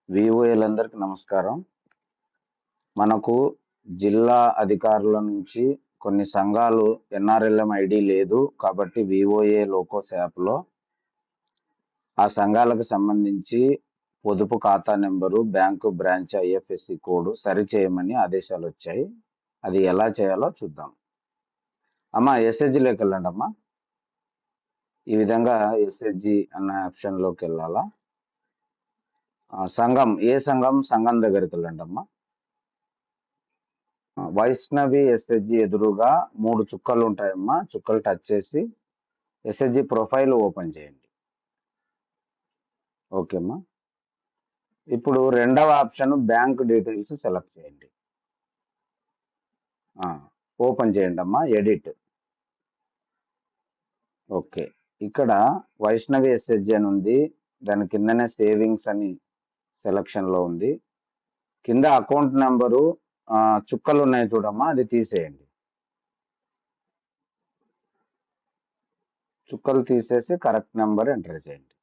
వివోఏలందరికీ నమస్కారం. మనకు జిల్లా అధికారుల నుంచి కొన్ని సంఘాలు ఎన్ఆర్ఎల్ఎం ఐడి లేదు కాబట్టి వివోఏ లోకోస్ యాప్లో ఆ సంఘాలకు సంబంధించి పొదుపు ఖాతా number, bank branch IFSC code సరిచేయమని ఆదేశాలు వచ్చాయి. అది ఎలా చేయాలో చూద్దాం. అమ్మా ఎస్హెచ్లోకి వెళ్ళండి అమ్మా. ఈ విధంగా ఎస్హెచ్జి అన్న ఆప్షన్లోకి వెళ్ళాలా. సంఘం సంఘం దగ్గరికి వెళ్ళండి అమ్మా. వైష్ణవి ఎస్హెచ్జి ఎదురుగా 3 చుక్కలు ఉంటాయమ్మా. చుక్కలు టచ్ చేసి ఎస్హెచ్జి ప్రొఫైల్ ఓపెన్ చేయండి. ఓకే అమ్మా. ఇప్పుడు రెండవ ఆప్షన్ బ్యాంక్ డీటెయిల్స్ సెలెక్ట్ చేయండి. ఓపెన్ చేయండి అమ్మా. ఎడిట్. ఓకే. ఇక్కడ వైష్ణవి ఎస్హెచ్జి అని ఉంది. దాని కిందనే సేవింగ్స్ అని సెలక్షన్లో ఉంది. కింద అకౌంట్ నెంబరు చుక్కలు ఉన్నాయి చూడమ్మా, అది తీసేయండి. చుక్కలు తీసేసి కరెక్ట్ నెంబర్ ఎంటర్ చేయండి.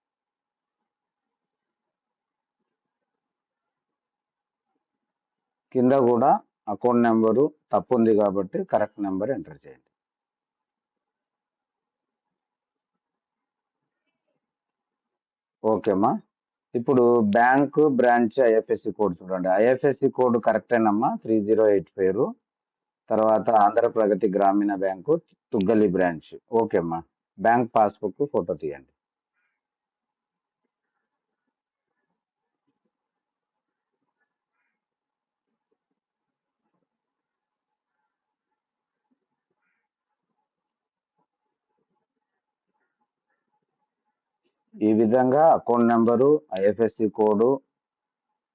కింద కూడా అకౌంట్ నెంబరు తప్పు ఉంది కాబట్టి కరెక్ట్ నెంబర్ ఎంటర్ చేయండి. ఓకేమ్మా. ఇప్పుడు బ్యాంకు బ్రాంచ్ ఐఎఫ్ఎస్సి కోడ్ చూడండి. ఐఎఫ్ఎస్సి కోడ్ కరెక్టేనమ్మా. 3085. తర్వాత Andhra Pragathi Grameena bank Tuggali branch. Okay అమ్మా. బ్యాంక్ పాస్బుక్ ఫోటో తీయండి. ఈ విధంగా account number, IFSC code,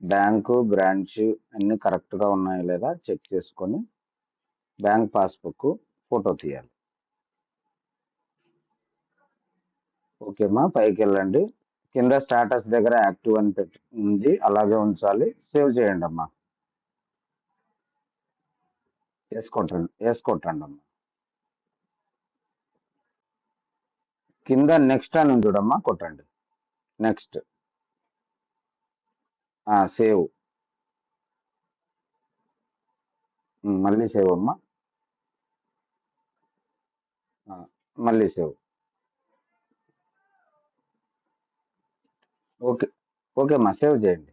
bank branch అన్ని కరెక్ట్గా ఉన్నాయో లేదా చెక్ చేసుకొని బ్యాంక్ పాస్బుక్ ఫోటో తీయాలి. ఓకేమ్మా. పైకి వెళ్ళండి. కింద స్టాటస్ దగ్గర యాక్టివ్ అని ఉంది, అలాగే ఉంచాలి. సేవ్ చేయండి అమ్మా. వేసుకొట్టండి అమ్మా. కింద నెక్స్ట్ అని చూడమ్మా, కొట్టండి. నెక్స్ట్. సేవ్. మళ్ళీ సేవ్ అమ్మా. మళ్ళీ సేవ్. ఓకే. ఓకే అమ్మా, సేవ్ చేయండి.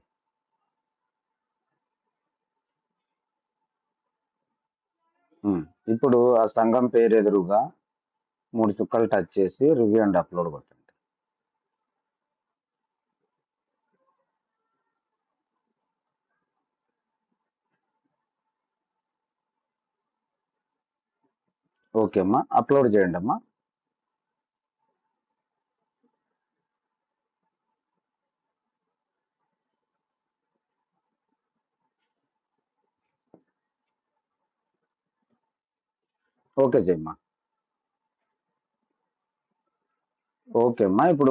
ఇప్పుడు ఆ సంఘం పేరు ఎదురుగా 3 చుక్కలు టచ్ చేసి రివ్యూ అండ్ అప్లోడ్ కొట్టండి. ఓకే అమ్మా. అప్లోడ్ చేయండి అమ్మా. ఓకే చేయమ్మా. ఓకే అమ్మా. ఇప్పుడు